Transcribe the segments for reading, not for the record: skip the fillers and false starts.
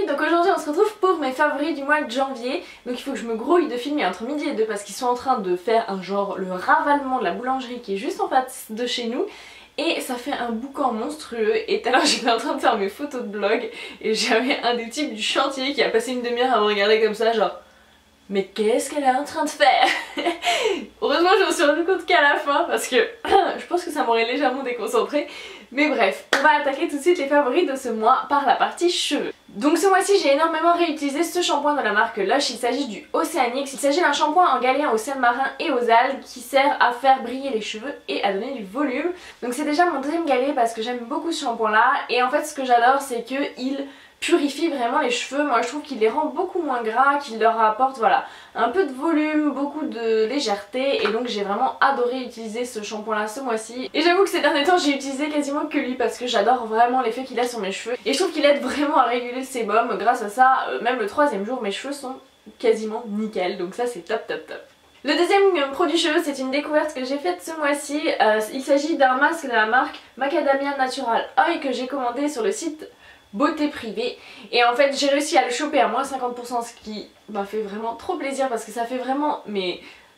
donc aujourd'hui on se retrouve pour mes favoris du mois de janvier. Donc il faut que je me grouille de filmer entre midi et 2 parce qu'ils sont en train de faire un genre le ravalement de la boulangerie qui est juste en face de chez nous. Et ça fait un boucan monstrueux et tout à l'heure j'étais en train de faire mes photos de blog et j'avais un des types du chantier qui a passé une demi-heure à me regarder comme ça genre mais qu'est-ce qu'elle est en train de faire? Heureusement je me suis rendu compte qu'à la fin parce que je pense que ça m'aurait légèrement déconcentrée. Mais bref, on va attaquer tout de suite les favoris de ce mois par la partie cheveux. Donc ce mois-ci j'ai énormément réutilisé ce shampoing de la marque Lush, il s'agit du Oceanix. Il s'agit d'un shampoing en galien au sel marin et aux algues qui sert à faire briller les cheveux et à donner du volume. Donc c'est déjà mon deuxième galet parce que j'aime beaucoup ce shampoing là et en fait ce que j'adore c'est qu'il purifie vraiment les cheveux. Moi je trouve qu'il les rend beaucoup moins gras, qu'il leur apporte voilà un peu de volume, beaucoup de légèreté et donc j'ai vraiment adoré utiliser ce shampoing là ce mois-ci. Et j'avoue que ces derniers temps j'ai utilisé quasiment que lui parce que j'adore vraiment l'effet qu'il a sur mes cheveux et je trouve qu'il aide vraiment à réguler le sébum. Grâce à ça, même le troisième jour mes cheveux sont quasiment nickel, donc ça c'est top top top. Le deuxième produit cheveux, c'est une découverte que j'ai faite ce mois-ci. Il s'agit d'un masque de la marque Macadamia Natural Oil que j'ai commandé sur le site Beauté Privée et en fait j'ai réussi à le choper à moins 50%, ce qui m'a fait vraiment trop plaisir parce que ça fait vraiment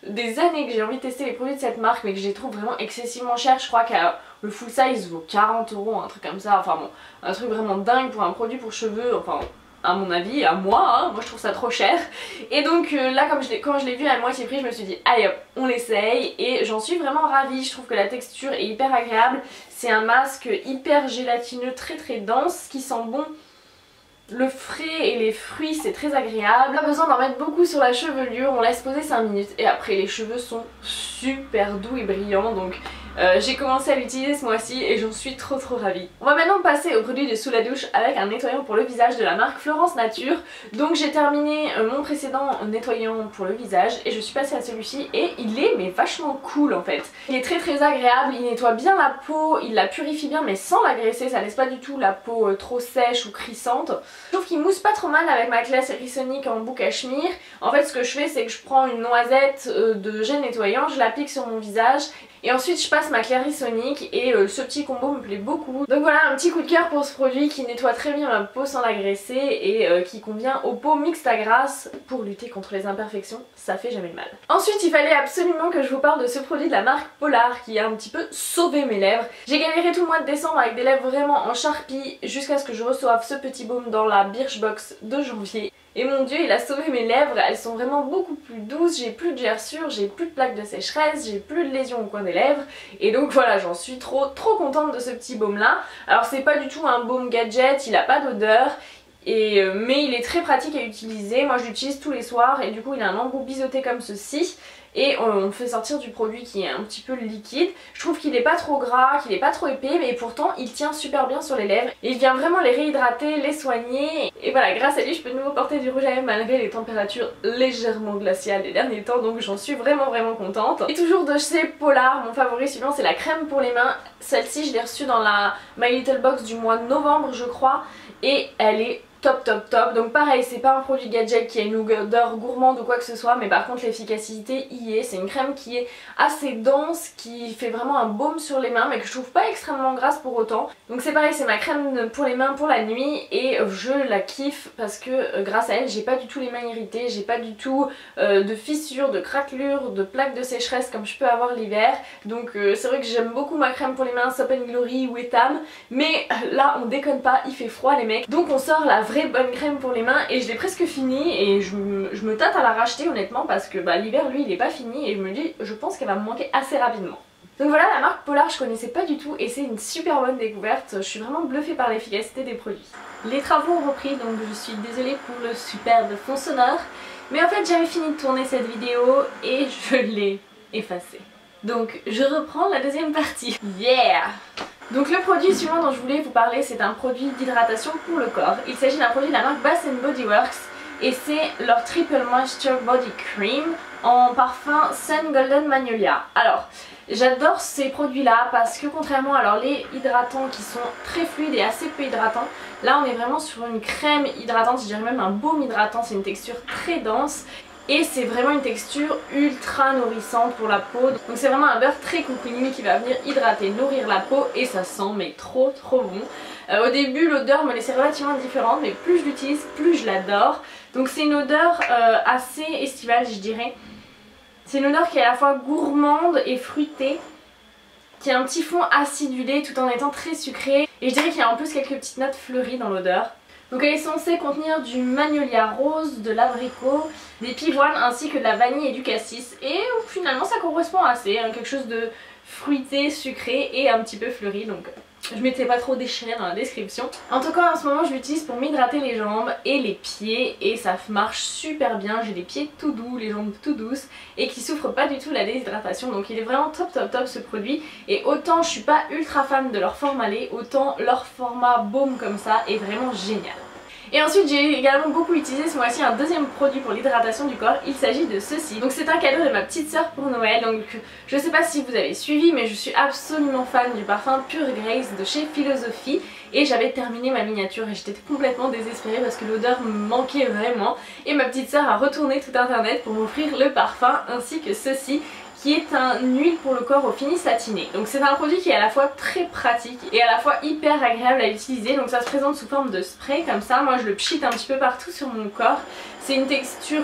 des années que j'ai envie de tester les produits de cette marque mais que je les trouve vraiment excessivement chers. Je crois que le full size vaut 40 €, un truc comme ça, enfin bon, un truc vraiment dingue pour un produit pour cheveux, enfin à mon avis, à moi je trouve ça trop cher. Et donc là quand je l'ai vu à moitié prix je me suis dit allez hop on l'essaye et j'en suis vraiment ravie. Je trouve que la texture est hyper agréable, c'est un masque hyper gélatineux très dense qui sent bon le frais et les fruits, c'est très agréable. Pas besoin d'en mettre beaucoup sur la chevelure, on laisse poser 5 minutes et après les cheveux sont super doux et brillants. Donc j'ai commencé à l'utiliser ce mois-ci et j'en suis trop ravie. On va maintenant passer au produit de sous la douche avec un nettoyant pour le visage de la marque Florence Nature. Donc j'ai terminé mon précédent nettoyant pour le visage et je suis passée à celui-ci et il est mais vachement cool en fait. Il est très agréable, il nettoie bien la peau, il la purifie bien mais sans l'agresser, ça laisse pas du tout la peau trop sèche ou crissante. Je trouve qu'il mousse pas trop mal avec ma classe Rissonic en bout cachemire. En fait ce que je fais c'est que je prends une noisette de gel nettoyant, je l'applique sur mon visage et ensuite je passe ma Claire Rissonic et ce petit combo me plaît beaucoup. Donc voilà un petit coup de cœur pour ce produit qui nettoie très bien ma peau sans l'agresser et qui convient aux peaux mixtes à grasses pour lutter contre les imperfections, ça fait jamais de mal. Ensuite il fallait absolument que je vous parle de ce produit de la marque Polar qui a un petit peu sauvé mes lèvres. J'ai galéré tout le mois de décembre avec des lèvres vraiment en charpie jusqu'à ce que je reçoive ce petit baume dans la Birchbox de janvier. Et mon dieu il a sauvé mes lèvres, elles sont vraiment beaucoup plus douces, j'ai plus de gerçures, j'ai plus de plaques de sécheresse, j'ai plus de lésions au coin des lèvres. Et donc voilà j'en suis trop contente de ce petit baume là. Alors c'est pas du tout un baume gadget, il a pas d'odeur. Mais il est très pratique à utiliser, moi je l'utilise tous les soirs et du coup il a un embout biseauté comme ceci. Et on fait sortir du produit qui est un petit peu liquide. Je trouve qu'il est pas trop gras, qu'il est pas trop épais, mais pourtant il tient super bien sur les lèvres. Et il vient vraiment les réhydrater, les soigner. Et voilà, grâce à lui je peux de nouveau porter du rouge à lèvres malgré les températures légèrement glaciales des derniers temps. Donc j'en suis vraiment contente. Et toujours de chez Polar, mon favori suivant c'est la crème pour les mains. Celle-ci je l'ai reçue dans la My Little Box du mois de novembre je crois. Et elle est top. Donc pareil c'est pas un produit gadget qui a une odeur gourmande ou quoi que ce soit, mais par contre l'efficacité y est. C'est une crème qui est assez dense, qui fait vraiment un baume sur les mains mais que je trouve pas extrêmement grasse pour autant. Donc c'est pareil, c'est ma crème pour les mains pour la nuit et je la kiffe parce que grâce à elle j'ai pas du tout les mains irritées, j'ai pas du tout de fissures, de craquelures, de plaques de sécheresse comme je peux avoir l'hiver. Donc c'est vrai que j'aime beaucoup ma crème pour les mains Soap & Glory ou Etam, mais là on déconne pas, il fait froid les mecs. Donc on sort la vraie bonne crème pour les mains et je l'ai presque fini et je me tâte à la racheter honnêtement parce que l'hiver lui il est pas fini et je me dis je pense qu'elle va me manquer assez rapidement. Donc voilà, la marque Polar je connaissais pas du tout et c'est une super bonne découverte, je suis vraiment bluffée par l'efficacité des produits. Les travaux ont repris donc je suis désolée pour le superbe fond sonore, mais en fait j'avais fini de tourner cette vidéo et je l'ai effacée. Donc je reprends la deuxième partie. Yeah! Donc le produit suivant dont je voulais vous parler c'est un produit d'hydratation pour le corps. Il s'agit d'un produit de la marque Bath & Body Works et c'est leur Triple Moisture Body Cream en parfum Sun Golden Magnolia. Alors j'adore ces produits là parce que contrairement à les hydratants qui sont très fluides et assez peu hydratants, là on est vraiment sur une crème hydratante, je dirais même un baume hydratant, c'est une texture très dense. et c'est vraiment une texture ultra nourrissante pour la peau. Donc c'est vraiment un beurre très cocooning qui va venir hydrater, nourrir la peau et ça sent mais trop bon. Au début l'odeur me laissait relativement différente mais plus je l'utilise plus je l'adore. Donc c'est une odeur assez estivale je dirais. C'est une odeur qui est à la fois gourmande et fruitée, qui a un petit fond acidulé tout en étant très sucré. Et je dirais qu'il y a en plus quelques petites notes fleuries dans l'odeur. Donc elle est censée contenir du magnolia rose, de l'abricot, des pivoines ainsi que de la vanille et du cassis. Et finalement ça correspond assez, hein, quelque chose de fruité, sucré et un petit peu fleuri. Donc je m'étais pas trop déchirée dans la description. En tout cas en ce moment je l'utilise pour m'hydrater les jambes et les pieds et ça marche super bien. J'ai des pieds tout doux, les jambes tout douces et qui souffrent pas du tout de la déshydratation. Donc il est vraiment top ce produit. Et autant je suis pas ultra fan de leur format lait, autant leur format baume comme ça est vraiment génial. Et ensuite j'ai également beaucoup utilisé ce mois-ci un deuxième produit pour l'hydratation du corps, il s'agit de ceci. Donc c'est un cadeau de ma petite sœur pour Noël, donc je sais pas si vous avez suivi mais je suis absolument fan du parfum Pure Grace de chez Philosophy et j'avais terminé ma miniature et j'étais complètement désespérée parce que l'odeur me manquait vraiment et ma petite sœur a retourné tout internet pour m'offrir le parfum ainsi que ceci, qui est une huile pour le corps au fini satiné. Donc c'est un produit qui est à la fois très pratique et à la fois hyper agréable à utiliser. Donc ça se présente sous forme de spray comme ça. Moi je le pchite un petit peu partout sur mon corps. C'est une texture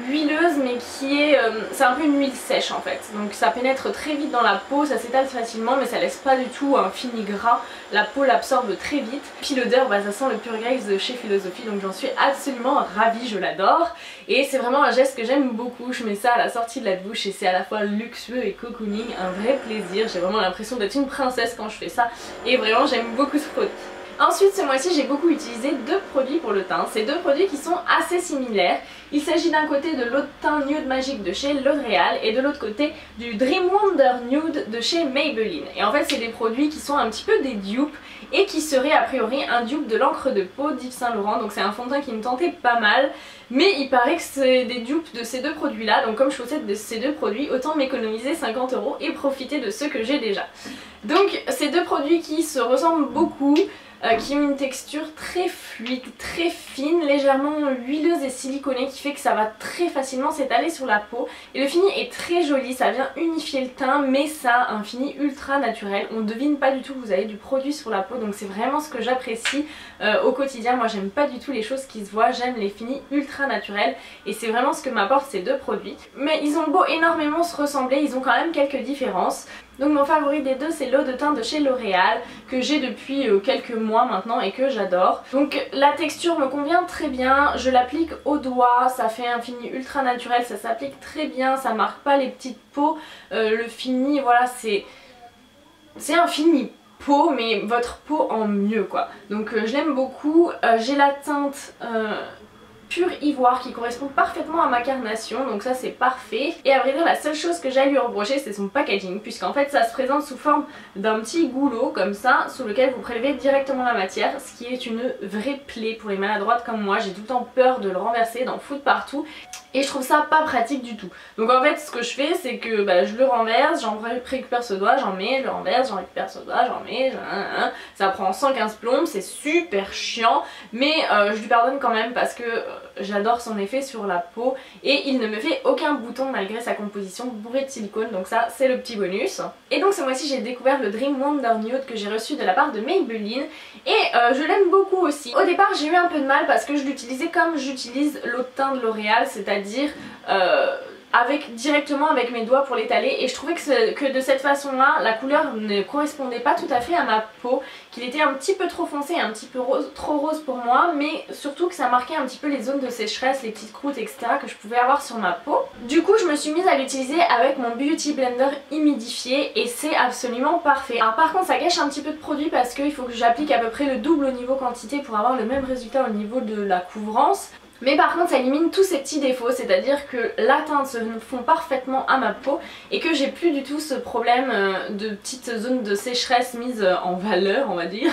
huileuse mais qui est... c'est un peu une huile sèche en fait. Donc ça pénètre très vite dans la peau, ça s'étale facilement mais ça laisse pas du tout un fini gras. La peau l'absorbe très vite. Puis l'odeur, bah, ça sent le Pure Grace de chez Philosophy donc j'en suis absolument ravie, je l'adore. Et c'est vraiment un geste que j'aime beaucoup. Je mets ça à la sortie de la douche et c'est à la fois luxueux et cocooning, un vrai plaisir. J'ai vraiment l'impression d'être une princesse quand je fais ça et vraiment j'aime beaucoup ce produit. Ensuite ce mois-ci j'ai beaucoup utilisé deux produits pour le teint, c'est deux produits qui sont assez similaires. Il s'agit d'un côté de l'eau de teint Nude Magique de chez L'Oréal et de l'autre côté du Dream Wonder Nude de chez Maybelline. Et en fait c'est des produits qui sont un petit peu des dupes et qui seraient a priori un dupe de l'encre de peau d'Yves Saint Laurent. Donc c'est un fond de teint qui me tentait pas mal. Mais il paraît que c'est des dupes de ces deux produits là, donc comme je possède de ces deux produits, autant m'économiser 50 € et profiter de ceux que j'ai déjà. Donc ces deux produits qui se ressemblent beaucoup, qui ont une texture très fluide, très fine, légèrement huileuse et siliconée qui fait que ça va très facilement s'étaler sur la peau. Et le fini est très joli, ça vient unifier le teint mais ça a un fini ultra naturel. On ne devine pas du tout que vous avez du produit sur la peau donc c'est vraiment ce que j'apprécie au quotidien. Moi j'aime pas du tout les choses qui se voient, j'aime les finis ultra naturels et c'est vraiment ce que m'apportent ces deux produits. Mais ils ont beau énormément se ressembler, ils ont quand même quelques différences. Donc mon favori des deux c'est l'eau de teint de chez L'Oréal que j'ai depuis quelques mois maintenant et que j'adore. Donc la texture me convient très bien, je l'applique au doigt, ça fait un fini ultra naturel, ça s'applique très bien, ça marque pas les petites peaux. Le fini voilà c'est un fini peau mais votre peau en mieux quoi. Donc je l'aime beaucoup, j'ai la teinte... Pure ivoire qui correspond parfaitement à ma carnation donc ça c'est parfait. Et à vrai dire la seule chose que j'ai à lui reprocher c'est son packaging puisqu'en fait ça se présente sous forme d'un petit goulot comme ça sous lequel vous prélevez directement la matière, ce qui est une vraie plaie pour les maladroites comme moi. J'ai tout le temps peur de le renverser, d'en foutre partout et je trouve ça pas pratique du tout. Donc en fait ce que je fais c'est que je le renverse, j'en récupère ce doigt, j'en mets, je le renverse, j'en récupère ce doigt, j'en mets, ça prend 115 plombes, c'est super chiant mais je lui pardonne quand même parce que j'adore son effet sur la peau et il ne me fait aucun bouton malgré sa composition bourrée de silicone donc ça c'est le petit bonus. Et donc ce mois-ci j'ai découvert le Dream Wonder Nude que j'ai reçu de la part de Maybelline et je l'aime beaucoup aussi. Au départ j'ai eu un peu de mal parce que je l'utilisais comme j'utilise l'eau de teint de L'Oréal, c'est-à-dire directement avec mes doigts pour l'étaler et je trouvais que de cette façon là la couleur ne correspondait pas tout à fait à ma peau, qu'il était un petit peu trop foncé et un petit peu trop rose pour moi mais surtout que ça marquait un petit peu les zones de sécheresse, les petites croûtes etc que je pouvais avoir sur ma peau. Du coup je me suis mise à l'utiliser avec mon Beauty Blender humidifié et c'est absolument parfait. Alors par contre ça gâche un petit peu de produit parce qu'il faut que j'applique à peu près le double au niveau quantité pour avoir le même résultat au niveau de la couvrance. Mais par contre ça élimine tous ces petits défauts, c'est-à-dire que la teinte se fond parfaitement à ma peau et que j'ai plus du tout ce problème de petites zones de sécheresse mises en valeur on va dire.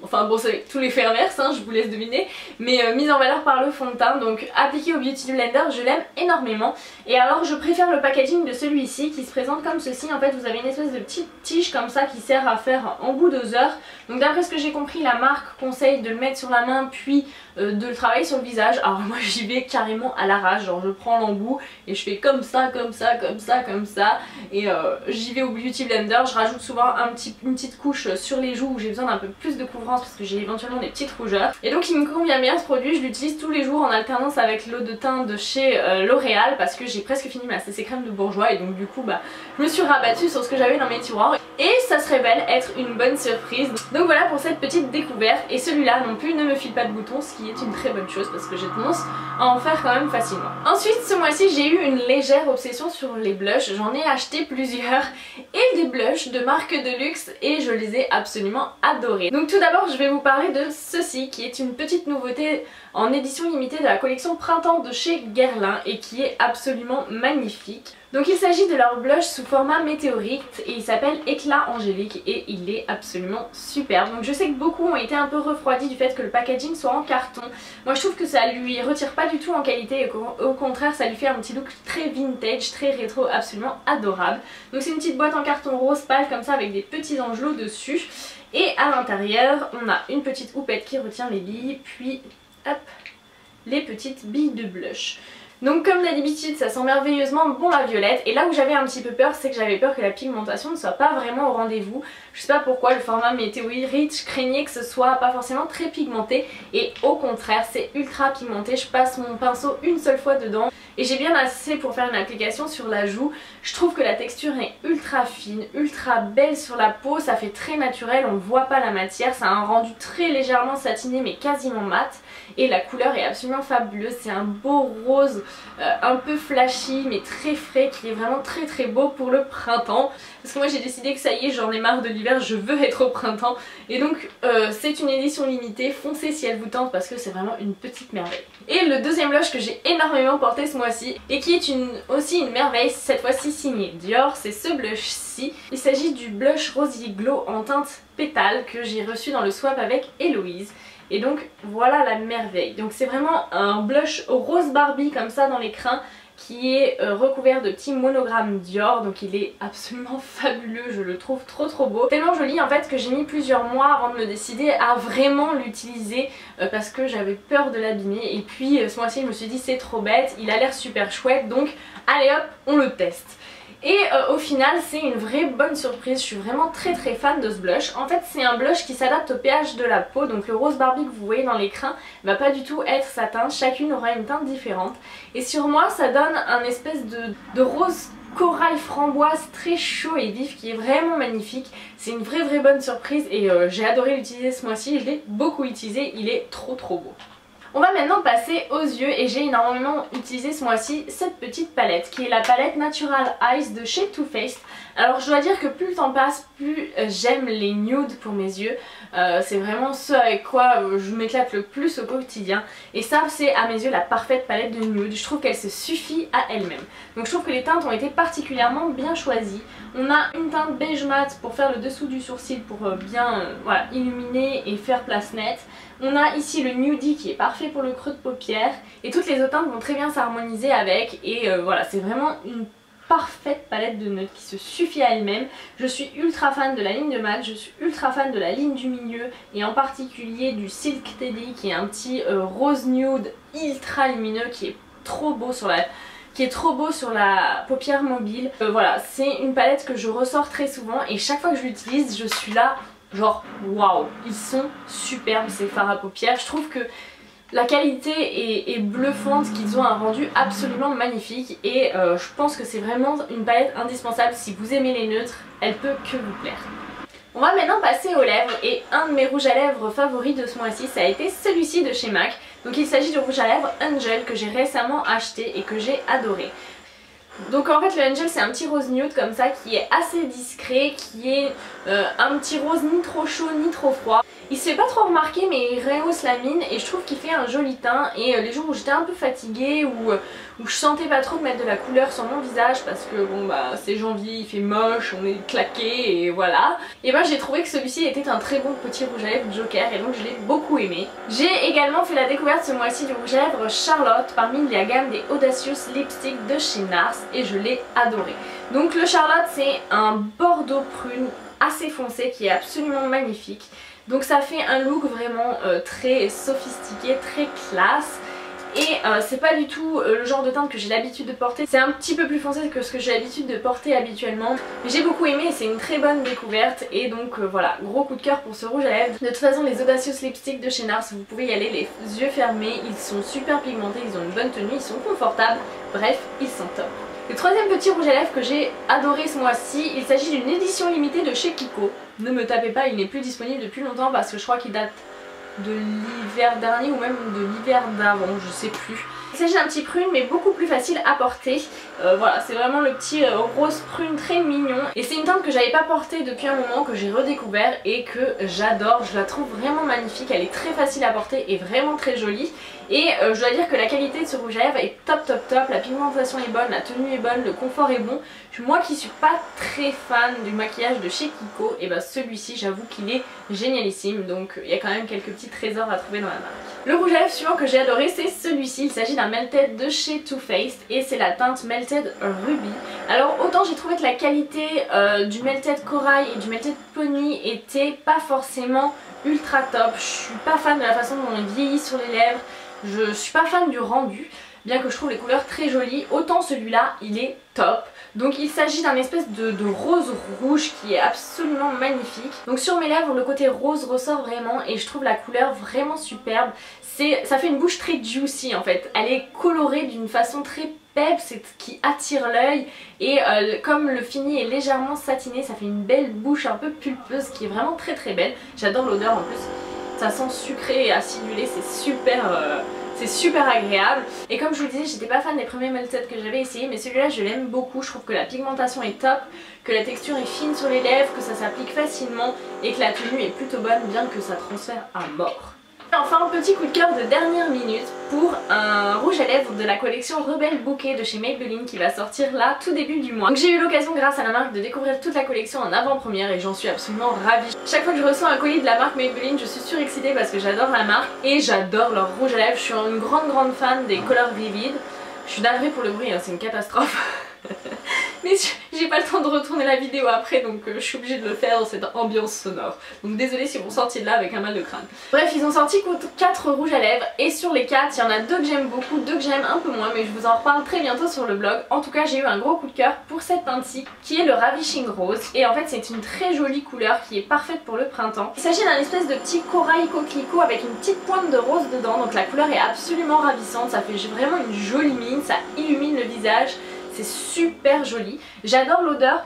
Enfin bon, c'est tout l'effet inverse, hein, je vous laisse deviner, mais mise en valeur par le fond de teint. Donc appliqué au Beauty Blender, je l'aime énormément. Et alors je préfère le packaging de celui-ci qui se présente comme ceci. En fait vous avez une espèce de petite tige comme ça qui sert à faire embout doseur. Donc d'après ce que j'ai compris, la marque conseille de le mettre sur la main puis de le travailler sur le visage. Alors moi j'y vais carrément à l'arrache, genre je prends l'embout et je fais comme ça, comme ça, comme ça, comme ça. Et j'y vais au Beauty Blender, je rajoute souvent une petite couche sur les joues où j'ai besoin d'un peu plus de couvrance parce que j'ai éventuellement des petites rougeurs. Et donc il me convient bien ce produit, je l'utilise tous les jours en alternance avec l'eau de teint de chez L'Oréal parce que j'ai presque fini ma CC crème de bourgeois et donc du coup bah je me suis rabattue sur ce que j'avais dans mes tiroirs et ça se révèle être une bonne surprise. Donc voilà pour cette petite découverte, et celui-là non plus ne me file pas de boutons, ce qui est une très bonne chose parce que j'ai tendance à en faire quand même facilement. Ensuite ce mois-ci j'ai eu une légère obsession sur les blushs, j'en ai acheté plusieurs et des blushs de marque de luxe et je les ai absolument adorés. Donc tout d'abord je vais vous parler de ceci qui est une petite nouveauté en édition limitée de la collection Printemps de chez Guerlain et qui est absolument magnifique. Donc il s'agit de leur blush sous format météorite et il s'appelle Éclat Angélique et il est absolument superbe. Donc je sais que beaucoup ont été un peu refroidis du fait que le packaging soit en carton. Moi je trouve que ça lui retire pas du tout en qualité et au contraire ça lui fait un petit look très vintage, très rétro, absolument adorable. Donc c'est une petite boîte en carton rose pâle comme ça avec des petits angelots dessus. Et à l'intérieur on a une petite houppette qui retient les billes, puis hop, les petites billes de blush. Donc comme d'habitude ça sent merveilleusement bon la violette, et là où j'avais un petit peu peur c'est que j'avais peur que la pigmentation ne soit pas vraiment au rendez-vous. Je sais pas pourquoi le format météorite, je craignais que ce soit pas forcément très pigmenté et au contraire c'est ultra pigmenté. Je passe mon pinceau une seule fois dedans et j'ai bien assez pour faire une application sur la joue. Je trouve que la texture est ultra fine, ultra belle sur la peau, ça fait très naturel, on voit pas la matière, ça a un rendu très légèrement satiné mais quasiment mat et la couleur est absolument fabuleuse. C'est un beau rose un peu flashy mais très frais qui est vraiment très très beau pour le printemps parce que moi j'ai décidé que ça y est, j'en ai marre de l'hiver, je veux être au printemps et donc c'est une édition limitée, foncez si elle vous tente parce que c'est vraiment une petite merveille. Et le deuxième blush que j'ai énormément porté ce mois-ci et qui est aussi une merveille, cette fois-ci signé Dior, c'est ce blush-ci. Il s'agit du blush Rosy Glow en teinte pétale que j'ai reçu dans le swap avec Héloïse. Et donc voilà la merveille. Donc c'est vraiment un blush rose Barbie comme ça dans les crins qui est recouvert de petits monogrammes Dior, donc il est absolument fabuleux, je le trouve trop trop beau. Tellement joli en fait que j'ai mis plusieurs mois avant de me décider à vraiment l'utiliser parce que j'avais peur de l'abîmer, et puis ce mois-ci je me suis dit c'est trop bête, il a l'air super chouette donc allez hop on le teste. Et au final c'est une vraie bonne surprise, je suis vraiment très très fan de ce blush. En fait c'est un blush qui s'adapte au pH de la peau, donc le rose Barbie que vous voyez dans l'écran va pas du tout être sa teinte, chacune aura une teinte différente. Et sur moi ça donne un espèce de rose corail framboise très chaud et vif qui est vraiment magnifique. C'est une vraie bonne surprise et j'ai adoré l'utiliser ce mois-ci, je l'ai beaucoup utilisé, il est trop beau. On va maintenant passer aux yeux et j'ai énormément utilisé ce mois-ci cette petite palette qui est la palette Natural Eyes de chez Too Faced. Alors je dois dire que plus le temps passe, plus j'aime les nudes pour mes yeux. C'est vraiment ce avec quoi je m'éclate le plus au quotidien. Et ça c'est à mes yeux la parfaite palette de nude. Je trouve qu'elle se suffit à elle-même. Donc je trouve que les teintes ont été particulièrement bien choisies. On a une teinte beige mat pour faire le dessous du sourcil pour bien voilà, illuminer et faire place nette. On a ici le Nudie qui est parfait pour le creux de paupière et toutes les autres teintes vont très bien s'harmoniser avec et voilà, c'est vraiment une parfaite palette de nudes qui se suffit à elle-même. Je suis ultra fan de la ligne de mat, je suis ultra fan de la ligne du milieu et en particulier du Silk Teddy qui est un petit rose nude ultra lumineux qui est trop beau sur la paupière mobile. Voilà, c'est une palette que je ressors très souvent et chaque fois que je l'utilise je suis là genre waouh, ils sont superbes ces fards à paupières. Je trouve que la qualité est bluffante, qu'ils ont un rendu absolument magnifique et je pense que c'est vraiment une palette indispensable si vous aimez les neutres, elle peut que vous plaire. On va maintenant passer aux lèvres et un de mes rouges à lèvres favoris de ce mois-ci ça a été celui-ci de chez MAC. Donc il s'agit du rouge à lèvres Angel que j'ai récemment acheté et que j'ai adoré. Donc en fait le Angel c'est un petit rose nude comme ça qui est assez discret, qui est un petit rose ni trop chaud ni trop froid. Il se fait pas trop remarquer mais il rehausse la mine et je trouve qu'il fait un joli teint. Et les jours où j'étais un peu fatiguée ou où je sentais pas trop de mettre de la couleur sur mon visage parce que bon bah c'est janvier, il fait moche, on est claqué et voilà. Et ben j'ai trouvé que celui-ci était un très bon petit rouge à lèvres Joker et donc je l'ai beaucoup aimé. J'ai également fait la découverte ce mois-ci du rouge à lèvres Charlotte parmi la gamme des Audacious Lipstick de chez NARS et je l'ai adoré. Donc le Charlotte c'est un bordeaux prune assez foncé qui est absolument magnifique. Donc ça fait un look vraiment très sophistiqué, très classe. Et c'est pas du tout le genre de teinte que j'ai l'habitude de porter. C'est un petit peu plus foncé que ce que j'ai l'habitude de porter habituellement. Mais j'ai beaucoup aimé et c'est une très bonne découverte. Et donc voilà, gros coup de cœur pour ce rouge à lèvres. De toute façon les Audacious Lipstick de chez NARS, vous pouvez y aller les yeux fermés. Ils sont super pigmentés, ils ont une bonne tenue, ils sont confortables. Bref, ils sont top. Le troisième petit rouge à lèvres que j'ai adoré ce mois-ci, il s'agit d'une édition limitée de chez Kiko. Ne me tapez pas, il n'est plus disponible depuis longtemps parce que je crois qu'il date de l'hiver dernier ou même de l'hiver d'avant, je sais plus. Il s'agit d'un petit prune mais beaucoup plus facile à porter. Voilà, c'est vraiment le petit rose prune très mignon. Et c'est une teinte que j'avais pas portée depuis un moment, que j'ai redécouvert et que j'adore. Je la trouve vraiment magnifique, elle est très facile à porter et vraiment très jolie. Et je dois dire que la qualité de ce rouge à lèvres est top top top, la pigmentation est bonne, la tenue est bonne, le confort est bon. Moi qui suis pas très fan du maquillage de chez Kiko, et bah celui-ci j'avoue qu'il est génialissime, donc il y a quand même quelques petits trésors à trouver dans la marque. Le rouge à lèvres suivant que j'ai adoré c'est celui-ci, il s'agit d'un Melted de chez Too Faced et c'est la teinte Melted Ruby. Alors autant j'ai trouvé que la qualité du Melted Corail et du Melted Pony était pas forcément ultra top, je suis pas fan de la façon dont il vieillit sur les lèvres. Je suis pas fan du rendu, bien que je trouve les couleurs très jolies, autant celui-là il est top. Donc il s'agit d'un espèce de rose rouge qui est absolument magnifique. Donc sur mes lèvres le côté rose ressort vraiment et je trouve la couleur vraiment superbe. Ça fait une bouche très juicy en fait, elle est colorée d'une façon très peps, c'est ce qui attire l'œil et comme le fini est légèrement satiné, ça fait une belle bouche un peu pulpeuse qui est vraiment très très belle. J'adore l'odeur en plus. Ça sent sucré et acidulé, c'est super agréable. Et comme je vous le disais, j'étais pas fan des premiers Melted que j'avais essayé, mais celui-là je l'aime beaucoup. Je trouve que la pigmentation est top, que la texture est fine sur les lèvres, que ça s'applique facilement et que la tenue est plutôt bonne, bien que ça transfère à mort. Et enfin, un petit coup de cœur de dernière minute pour un rouge à lèvres de la collection Rebelle Bouquet de chez Maybelline qui va sortir là tout début du mois. Donc j'ai eu l'occasion grâce à la marque de découvrir toute la collection en avant-première et j'en suis absolument ravie. Chaque fois que je reçois un colis de la marque Maybelline, je suis surexcitée parce que j'adore la marque et j'adore leur rouge à lèvres. Je suis une grande fan des couleurs vivides. Je suis navrée pour le bruit, hein, c'est une catastrophe. Mais j'ai pas le temps de retourner la vidéo après donc je suis obligée de le faire dans cette ambiance sonore. Donc désolée si vous sortiez de là avec un mal de crâne. Bref, ils ont sorti 4 rouges à lèvres et sur les 4 il y en a 2 que j'aime beaucoup, 2 que j'aime un peu moins, mais je vous en reparle très bientôt sur le blog. En tout cas j'ai eu un gros coup de cœur pour cette teinte-ci qui est le Ravishing Rose et en fait c'est une très jolie couleur qui est parfaite pour le printemps. Il s'agit d'un espèce de petit corail coquelicot avec une petite pointe de rose dedans, donc la couleur est absolument ravissante, ça fait vraiment une jolie mine, ça illumine le visage. C'est super joli. J'adore l'odeur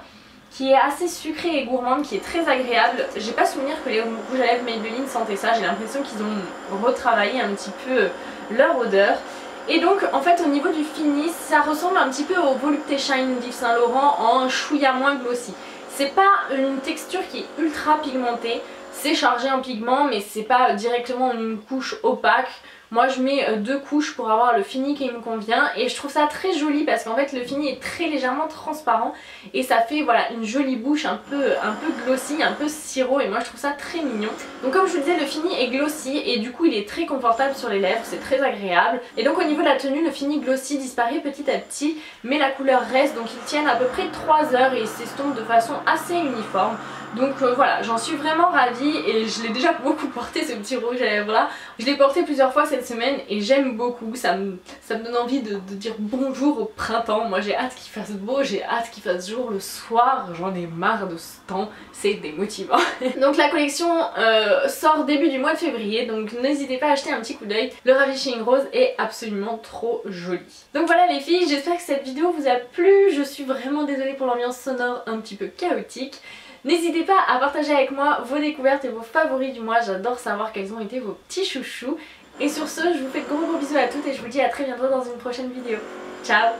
qui est assez sucrée et gourmande, qui est très agréable. J'ai pas souvenir que les rouges à lèvres Maybelline sentaient ça. J'ai l'impression qu'ils ont retravaillé un petit peu leur odeur. Et donc en fait au niveau du fini, ça ressemble un petit peu au Volupté Shine d'Yves Saint Laurent en chouïa moins glossy. C'est pas une texture qui est ultra pigmentée. C'est chargé en pigments mais c'est pas directement une couche opaque. Moi je mets 2 couches pour avoir le fini qui me convient et je trouve ça très joli parce qu'en fait le fini est très légèrement transparent et ça fait voilà une jolie bouche un peu glossy, un peu sirop et moi je trouve ça très mignon. Donc comme je vous disais le fini est glossy et du coup il est très confortable sur les lèvres, c'est très agréable. Et donc au niveau de la tenue le fini glossy disparaît petit à petit mais la couleur reste, donc ils tiennent à peu près 3 heures et ils s'estompent de façon assez uniforme. Donc voilà, j'en suis vraiment ravie et je l'ai déjà beaucoup porté ce petit rouge à lèvres là. Je l'ai porté plusieurs fois cette semaine et j'aime beaucoup, ça me donne envie de dire bonjour au printemps. Moi j'ai hâte qu'il fasse beau, j'ai hâte qu'il fasse jour le soir, j'en ai marre de ce temps, c'est démotivant. Donc la collection sort début du mois de février, donc n'hésitez pas à acheter un petit coup d'œil. Le Ravishing Rose est absolument trop joli. Donc voilà les filles, j'espère que cette vidéo vous a plu, je suis vraiment désolée pour l'ambiance sonore un petit peu chaotique. N'hésitez pas à partager avec moi vos découvertes et vos favoris du mois, j'adore savoir quels ont été vos petits chouchous. Et sur ce, je vous fais de gros bisous à toutes et je vous dis à très bientôt dans une prochaine vidéo. Ciao!